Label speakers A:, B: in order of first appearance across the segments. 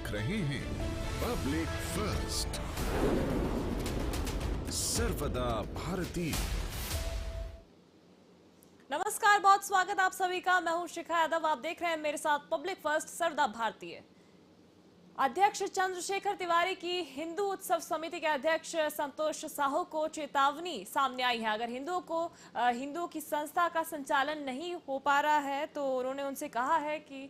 A: देख रहे हैं पब्लिक फर्स्ट, सर्वदा भारतीय।
B: नमस्कार, बहुत स्वागत आप सभी का। मैं हूं शिखा यादव, आप देख रहे हैं मेरे साथ पब्लिक फर्स्ट, सर्वदा भारतीय। अध्यक्ष चंद्रशेखर तिवारी की हिंदू उत्सव समिति के अध्यक्ष संतोष साहू को चेतावनी सामने आई है। अगर हिंदुओं की संस्था का संचालन नहीं हो पा रहा है तो उन्होंने उनसे कहा है कि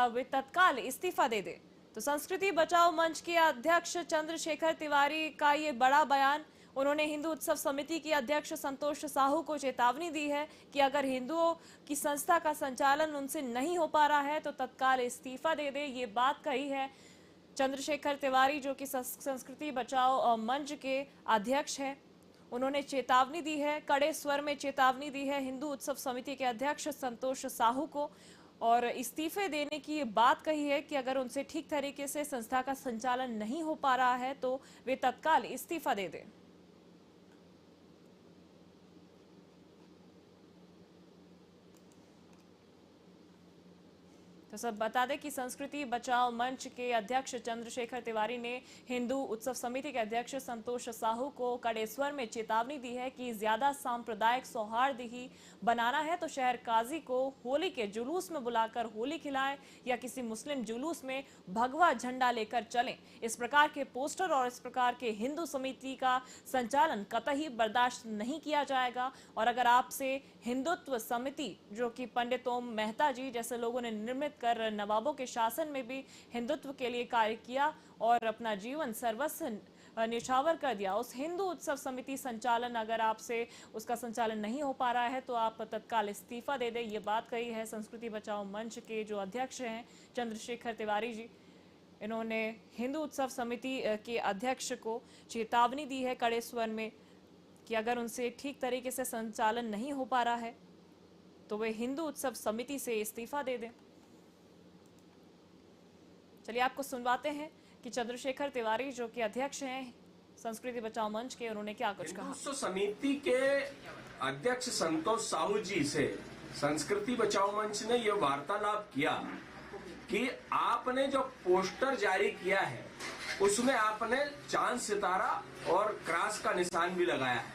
B: वे तत्काल इस्तीफा दे दें। तो संस्कृति बचाओ मंच के अध्यक्ष चंद्रशेखर तिवारी का ये बड़ा बयान, उन्होंने हिंदू उत्सव समिति की अध्यक्ष संतोष साहू को चेतावनी दी है कि अगर हिंदुओं की संस्था का संचालन उनसे नहीं हो पा रहा है तो तत्काल इस्तीफा दे दे। ये बात कही है चंद्रशेखर तिवारी, जो कि संस्कृति बचाओ मंच के अध्यक्ष हैं। उन्होंने चेतावनी दी है, कड़े स्वर में चेतावनी दी है हिंदू उत्सव समिति के अध्यक्ष संतोष साहू को, और इस्तीफे देने की बात कही है कि अगर उनसे ठीक तरीके से संस्था का संचालन नहीं हो पा रहा है तो वे तत्काल इस्तीफा दे दें। तो सब बता दें कि संस्कृति बचाओ मंच के अध्यक्ष चंद्रशेखर तिवारी ने हिंदू उत्सव समिति के अध्यक्ष संतोष साहू को कड़े स्वर में चेतावनी दी है कि ज्यादा सांप्रदायिक सौहार्द ही बनाना है तो शहर काजी को होली के जुलूस में बुलाकर होली खिलाएं या किसी मुस्लिम जुलूस में भगवा झंडा लेकर चलें। इस प्रकार के पोस्टर और इस प्रकार के हिंदू समिति का संचालन कतई बर्दाश्त नहीं किया जाएगा। और अगर आपसे हिंदुत्व समिति, जो कि पंडित ओम मेहता जी जैसे लोगों ने निर्मित कर नवाबों के शासन में भी हिंदुत्व के लिए कार्य किया और अपना जीवन सर्वस्व निछावर कर दिया, उस हिंदू उत्सव समिति संचालन अगर आपसे उसका संचालन नहीं हो पा रहा है तो आप तत्काल इस्तीफा दे दें। ये बात कही है संस्कृति बचाओ मंच के जो अध्यक्ष हैं चंद्रशेखर तिवारी जी। इन्होंने हिंदू उत्सव समिति के अध्यक्ष को चेतावनी दी है कड़े स्वर में कि अगर उनसे ठीक तरीके से संचालन नहीं हो पा रहा है तो वे हिंदू उत्सव समिति से इस्तीफा दे दें। चलिए आपको सुनवाते हैं कि चंद्रशेखर तिवारी, जो कि अध्यक्ष हैं संस्कृति बचाओ मंच के, उन्होंने क्या कुछ कहा।
C: हिंदू समिति के अध्यक्ष संतोष साहू जी से संस्कृति बचाओ मंच ने यह वार्तालाप किया कि आपने जो पोस्टर जारी किया है उसमें आपने चांद सितारा और क्रॉस का निशान भी लगाया है।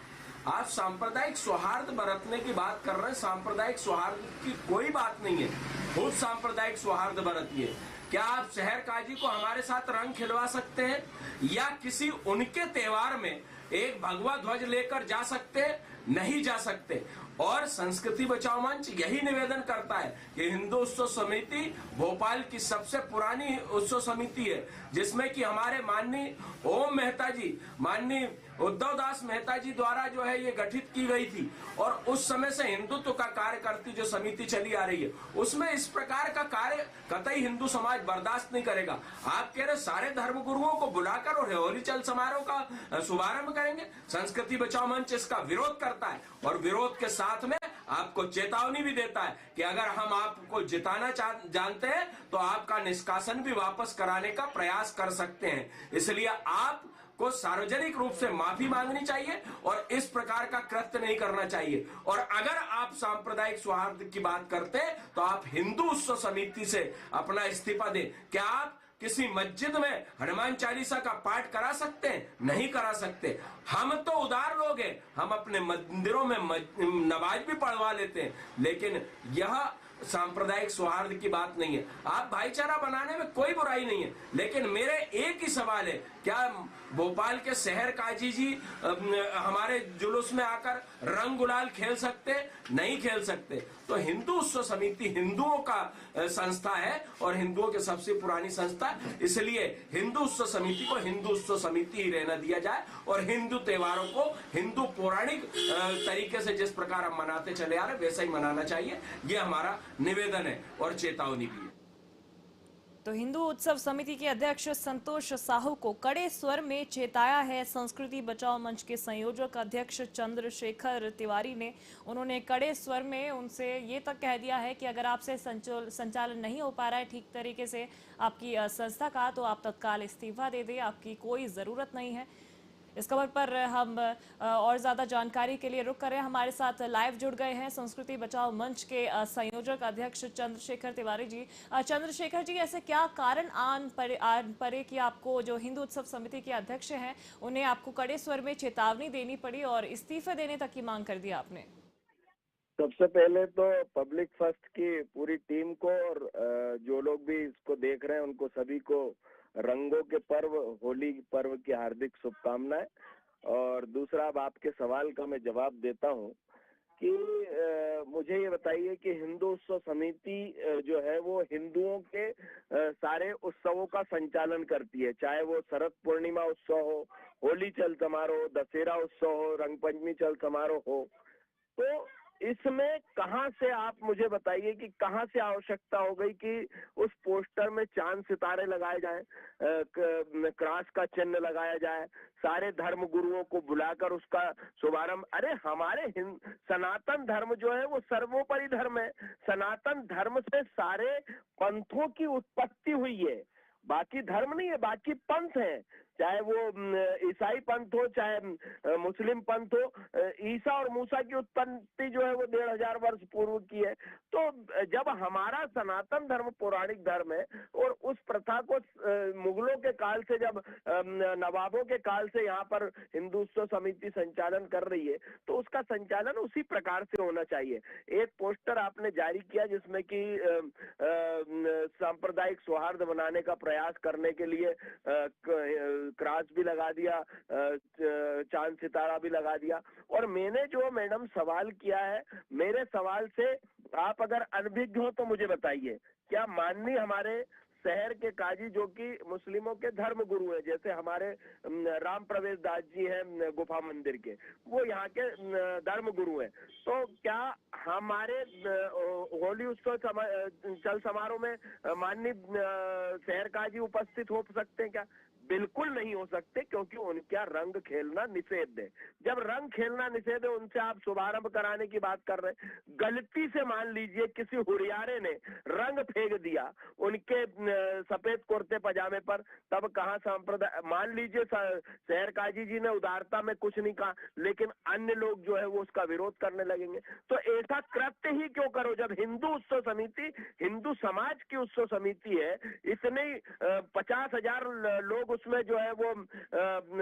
C: आप सांप्रदायिक सौहार्द बरतने की बात कर रहे हैं। सांप्रदायिक सौहार्द की कोई बात नहीं है, खुद सांप्रदायिक सौहार्द बरतिए। क्या आप शहर काजी को हमारे साथ रंग खिलवा सकते हैं या किसी उनके त्योहार में एक भगवा ध्वज लेकर जा सकते हैं? नहीं जा सकते। और संस्कृति बचाओ मंच यही निवेदन करता है कि हिंदू उत्सव समिति भोपाल की सबसे पुरानी उत्सव समिति है, जिसमें कि हमारे माननीय ओम मेहता जी, माननीय उद्धव दास मेहता जी द्वारा जो है ये गठित की गई थी। और उस समय से हिंदुत्व का कार्य करती जो समिति चली आ रही है उसमें इस प्रकार का कार्य कतई हिंदू समाज बर्दाश्त नहीं करेगा। आप कह रहे सारे धर्म गुरुओं को बुलाकर और होली चल समारोह का शुभारंभ करेंगे। संस्कृति बचाओ मंच इसका विरोध करता है और विरोध के साथ में आपको चेतावनी भी देता है कि अगर हम आपको जिताना जानते हैं तो आपका निष्कासन भी वापस कराने का प्रयास कर सकते हैं। इसलिए आप को सार्वजनिक रूप से माफी मांगनी चाहिए और इस प्रकार का कृत्य नहीं करना चाहिए। और अगर आप सांप्रदायिक सौहार्द की बात करते हैं तो आप हिंदू उत्सव समिति से अपना इस्तीफा दें। क्या आप किसी मस्जिद में हनुमान चालीसा का पाठ करा सकते हैं? नहीं करा सकते। हम तो उदार लोग हैं, हम अपने मंदिरों में नमाज भी पढ़वा लेते हैं, लेकिन यह सांप्रदायिक सौहार्द की बात नहीं है। आप भाईचारा बनाने में कोई बुराई नहीं है, लेकिन मेरे एक ही सवाल है, क्या भोपाल के शहर काजी जी हमारे जुलूस में आकर रंग गुलाल खेल सकते? नहीं खेल सकते। तो हिंदू उत्सव समिति हिंदुओं का संस्था है और हिंदुओं की सबसे पुरानी संस्था, इसलिए हिंदू उत्सव समिति को हिंदू उत्सव समिति ही रहना दिया जाए और हिंदू त्योहारों को हिंदू पौराणिक तरीके से जिस प्रकार हम मनाते चले आ रहे वैसा ही मनाना चाहिए। ये हमारा निवेदन है और चेतावनी भी है।
B: तो हिंदू उत्सव समिति के अध्यक्ष संतोष साहू को कड़े स्वर में चेताया है संस्कृति बचाओ मंच के संयोजक अध्यक्ष चंद्रशेखर तिवारी ने। उन्होंने कड़े स्वर में उनसे ये तक कह दिया है कि अगर आपसे संचालन नहीं हो पा रहा है ठीक तरीके से आपकी संस्था का, तो आप तत्काल इस्तीफा दे दें, आपकी कोई ज़रूरत नहीं है। इस खबर पर हम और ज़्यादा जानकारी के लिए रुक कर रहे हैं। हमारे साथ लाइव जुड़ गए हैं संस्कृति बचाओ मंच के संयोजक अध्यक्ष चंद्रशेखर तिवारी जी। चंद्रशेखर जी, ऐसे क्या कारण आन परे कि आपको जो हिंदू उत्सव समिति के अध्यक्ष हैं उन्हें आपको कड़े स्वर में चेतावनी देनी पड़ी और इस्तीफे देने तक की मांग कर दी आपने?
D: सबसे पहले तो पब्लिक फर्स्ट की पूरी टीम को और जो लोग भी इसको देख रहे हैं उनको सभी को रंगों के पर्व होली पर्व की हार्दिक शुभकामनाएं। और दूसरा, अब आपके सवाल का मैं जवाब देता हूं कि मुझे ये बताइए कि हिंदू उत्सव समिति जो है वो हिंदुओं के सारे उत्सवों का संचालन करती है, चाहे वो शरद पूर्णिमा उत्सव हो, होली चल समारोह, दशहरा उत्सव हो, रंग पंचमी चल समारोह हो। तो इसमें कहां से, आप मुझे बताइए कि कहां से आवश्यकता हो गई कि उस पोस्टर में चांद सितारे लगाए जाएं, क्रॉस का चिन्ह लगाया जाए, सारे धर्म गुरुओं को बुलाकर उसका शुभारंभ। अरे हमारे सनातन धर्म जो है वो सर्वोपरि धर्म है। सनातन धर्म से सारे पंथों की उत्पत्ति हुई है, बाकी धर्म नहीं है, बाकी पंथ है, चाहे वो ईसाई पंथ हो, चाहे मुस्लिम पंथ हो। ईसा और मूसा की उत्पत्ति जो है वो 1500 वर्ष पूर्व की है। तो जब हमारा सनातन धर्म पौराणिक धर्म है और उस प्रथा को मुगलों के काल से, जब नवाबों के काल से यहाँ पर हिंदू उत्सव समिति संचालन कर रही है, तो उसका संचालन उसी प्रकार से होना चाहिए। एक पोस्टर आपने जारी किया जिसमें कि सांप्रदायिक सौहार्द बनाने का प्रयास करने के लिए क्रॉस भी लगा दिया, चांद सितारा भी लगा दिया। और मैंने जो मैडम सवाल किया है, मेरे सवाल से आप अगर अनभिज्ञ हो तो मुझे बताइए, क्या माननीय हमारे शहर के काजी जो कि मुस्लिमों के धर्म गुरु हैं, जैसे हमारे राम प्रवेश दास जी हैं गुफा मंदिर के, वो यहाँ के धर्म गुरु हैं, तो क्या हमारे होली उत्सव चल समारोह में माननीय शहर काजी उपस्थित हो सकते हैं क्या? बिल्कुल नहीं हो सकते, क्योंकि उनका रंग खेलना निषेध है। जब रंग खेलना निषेध है, उनसे आप शुभारंभ कराने की बात कर रहे हैं। गलती से मान लीजिए किसी हुरियारे ने रंग फेंक दिया उनके सफेद कुर्ते पजामे पर, तब कहाँ सांप्रदाय? मान लीजिए शहर काजी जी ने उदारता में कुछ नहीं कहा, लेकिन अन्य लोग जो है वो उसका विरोध करने लगेंगे। तो ऐसा कृत्य ही क्यों करो? जब हिंदू उत्सव समिति हिंदू समाज की उत्सव समिति है, इतने 50,000 लोग उसमें जो है वो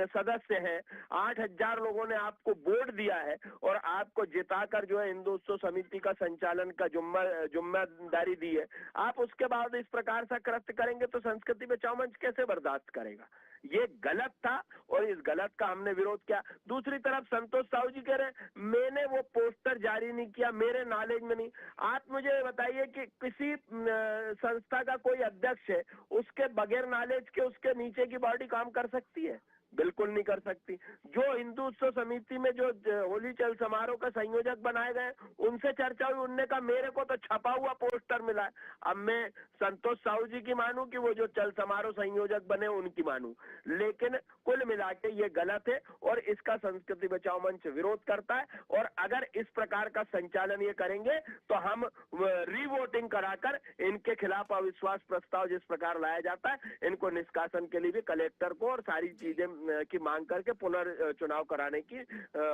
D: सदस्य हैं, 8,000 लोगों ने आपको वोट दिया है और आपको जिताकर जो है हिंदू उत्सव समिति का संचालन का जिम्मेदारी दी है। आप उसके बाद इस प्रकार से कृत्य करेंगे तो संस्कृति बचाओ मंच कैसे बर्दाश्त करेगा? ये गलत था और इस गलत का हमने विरोध किया। दूसरी तरफ संतोष साहू जी कह रहे हैं मैंने वो पोस्टर जारी नहीं किया, मेरे नॉलेज में नहीं। आप मुझे बताइए कि किसी संस्था का कोई अध्यक्ष है, उसके बगैर नॉलेज के उसके नीचे की बॉडी काम कर सकती है? बिल्कुल नहीं कर सकती। जो हिंदू उत्सव समिति में जो होली चल समारोह का संयोजक बनाए गए उनसे चर्चा हुई, उनने कहा मेरे को तो छपा हुआ पोस्टर मिला है। अब मैं संतोष साहू जी की मानूं कि वो जो चल समारोह संयोजक बने उनकी मानूं, लेकिन कुल मिला के ये गलत है और इसका संस्कृति बचाओ मंच विरोध करता है। और अगर इस प्रकार का संचालन ये करेंगे तो हम रीवोटिंग कराकर इनके खिलाफ अविश्वास प्रस्ताव जिस प्रकार लाया जाता है, इनको निष्कासन के लिए भी कलेक्टर को और सारी चीजें की मांग करके पुनर्चुनाव कराने की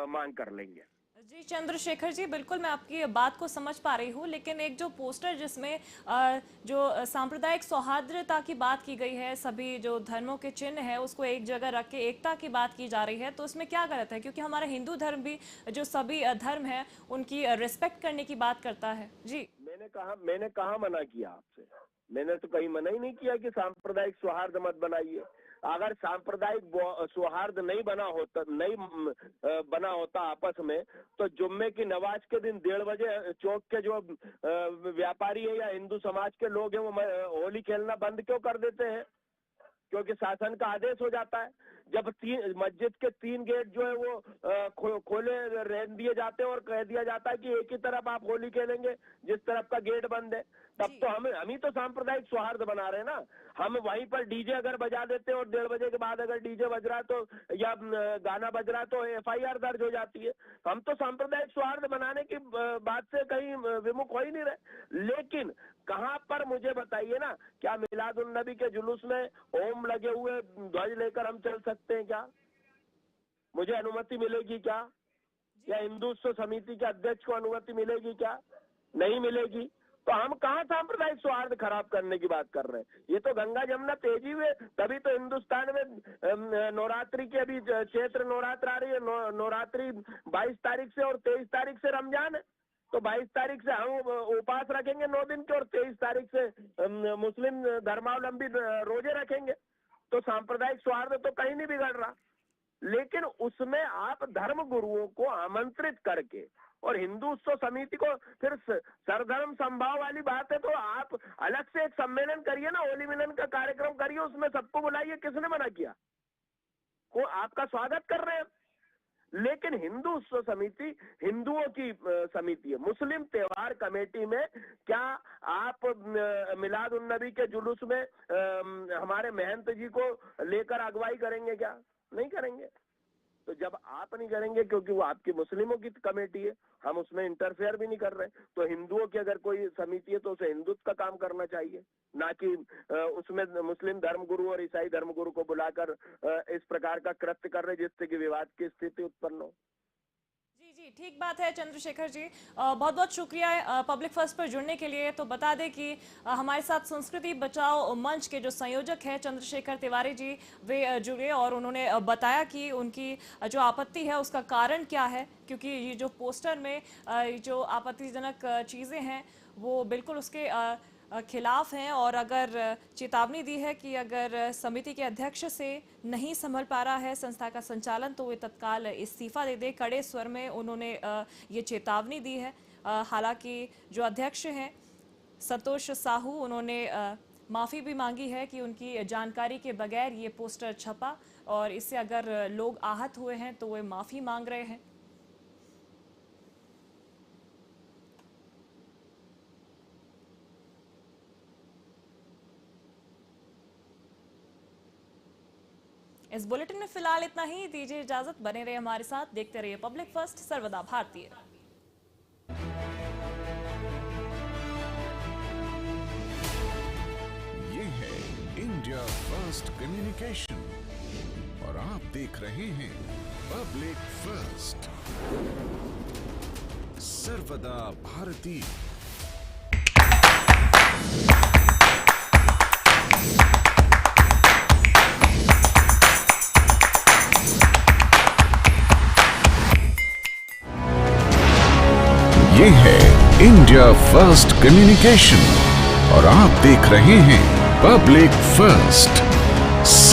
D: मांग कर लेंगे।
B: जी चंद्रशेखर जी, बिल्कुल मैं आपकी बात को समझ पा रही हूँ, लेकिन एक जो पोस्टर जिसमें जो सांप्रदायिक सौहार्दता की बात की गई है, सभी जो धर्मों के चिन्ह है उसको एक जगह रख के एकता की बात की जा रही है, तो उसमें क्या गलत है? क्योंकि हमारा हिंदू धर्म भी जो सभी धर्म है उनकी रिस्पेक्ट करने की बात करता है। जी
D: मैंने कहा मना किया आपसे? मैंने तो कहीं मना ही नहीं किया कि सांप्रदायिक सौहार्द मत बनाइए। अगर सांप्रदायिक सौहार्द नहीं बना होता आपस में, तो जुम्मे की नमाज के दिन 1:30 बजे चौक के जो व्यापारी है या हिंदू समाज के लोग हैं वो होली खेलना बंद क्यों कर देते हैं? क्योंकि शासन का आदेश हो जाता है। जब मस्जिद के 3 गेट जो है वो खोले रहने दिए जाते हैं और कह दिया जाता है कि एक ही तरफ आप होली खेलेंगे, जिस तरफ का गेट बंद है, तब तो हम ही तो सांप्रदायिक सौहार्द बना रहे हैं ना। हम वहीं पर डीजे अगर बजा देते हैं और 1:30 बजे के बाद अगर डीजे बज रहा है तो या गाना बज रहा है तो FIR दर्ज हो जाती है। हम तो सांप्रदायिक सौहार्द बनाने की बात से कहीं विमुख हो ही नहीं रहे। लेकिन कहाँ पर मुझे बताइए ना, क्या मिलादुन नबी के जुलूस में ओम लगे हुए ध्वज लेकर हम चल सकते हैं क्या? मुझे अनुमति मिलेगी क्या? या हिंदुत्व समिति के अध्यक्ष को अनुमति मिलेगी क्या? नहीं मिलेगी। तो हम कहाँ सांप्रदायिक सौहार्द खराब करने की बात कर रहे हैं? ये तो गंगा जमुना तेजी में, तभी तो हिंदुस्तान में नवरात्रि की अभी चैत्र नवरात्र आ रही है। नवरात्रि 22 तारीख से और 23 तारीख से रमजान है। तो 22 तारीख से हम उपवास रखेंगे 9 दिन के, और 23 तारीख से मुस्लिम धर्मावलंबी रोजे रखेंगे। तो सांप्रदायिक सौहार्द तो कहीं नहीं बिगड़ रहा, लेकिन उसमें आप धर्म गुरुओं को आमंत्रित करके और हिंदू उत्सव समिति को फिर सरधर्म संभाव वाली बात है, तो आप अलग से एक सम्मेलन करिए ना, होली मिलन का कार्यक्रम करिए, उसमें सबको बुलाइए। किसने मना किया? को आपका स्वागत कर रहे हैं। लेकिन हिंदू उत्सव समिति हिंदुओं की समिति है। मुस्लिम त्योहार कमेटी में क्या आप मिलाद उन नबी के जुलूस में हमारे महंत जी को लेकर अगुवाई करेंगे क्या? नहीं करेंगे। तो जब आप नहीं करेंगे, क्योंकि वो आपकी मुस्लिमों की कमेटी है, हम उसमें इंटरफेयर भी नहीं कर रहे, तो हिंदुओं की अगर कोई समिति है तो उसे हिंदुत्व का काम करना चाहिए, ना कि उसमें मुस्लिम धर्मगुरु और ईसाई धर्मगुरु को बुलाकर इस प्रकार का कृत्य कर रहे जिससे कि विवाद की स्थिति उत्पन्न हो।
B: जी, ठीक बात है चंद्रशेखर जी, बहुत बहुत शुक्रिया पब्लिक फर्स्ट पर जुड़ने के लिए। तो बता दें कि हमारे साथ संस्कृति बचाओ मंच के जो संयोजक हैं चंद्रशेखर तिवारी जी, वे जुड़े और उन्होंने बताया कि उनकी जो आपत्ति है उसका कारण क्या है, क्योंकि ये जो पोस्टर में जो आपत्तिजनक चीज़ें हैं वो बिल्कुल उसके खिलाफ हैं, और अगर चेतावनी दी है कि अगर समिति के अध्यक्ष से नहीं संभल पा रहा है संस्था का संचालन तो वे तत्काल इस्तीफा दे दे। कड़े स्वर में उन्होंने ये चेतावनी दी है। हालांकि जो अध्यक्ष हैं संतोष साहू, उन्होंने माफ़ी भी मांगी है कि उनकी जानकारी के बगैर ये पोस्टर छपा, और इससे अगर लोग आहत हुए हैं तो वे माफ़ी मांग रहे हैं। इस बुलेटिन में फिलहाल इतना ही। दीजिए इजाजत, बने रहे हमारे साथ, देखते रहिए पब्लिक फर्स्ट, सर्वदा भारतीय।
A: ये है इंडिया फर्स्ट कम्युनिकेशन और आप देख रहे हैं पब्लिक फर्स्ट, सर्वदा भारतीय। ये है इंडिया फर्स्ट कम्युनिकेशन और आप देख रहे हैं पब्लिक फर्स्ट।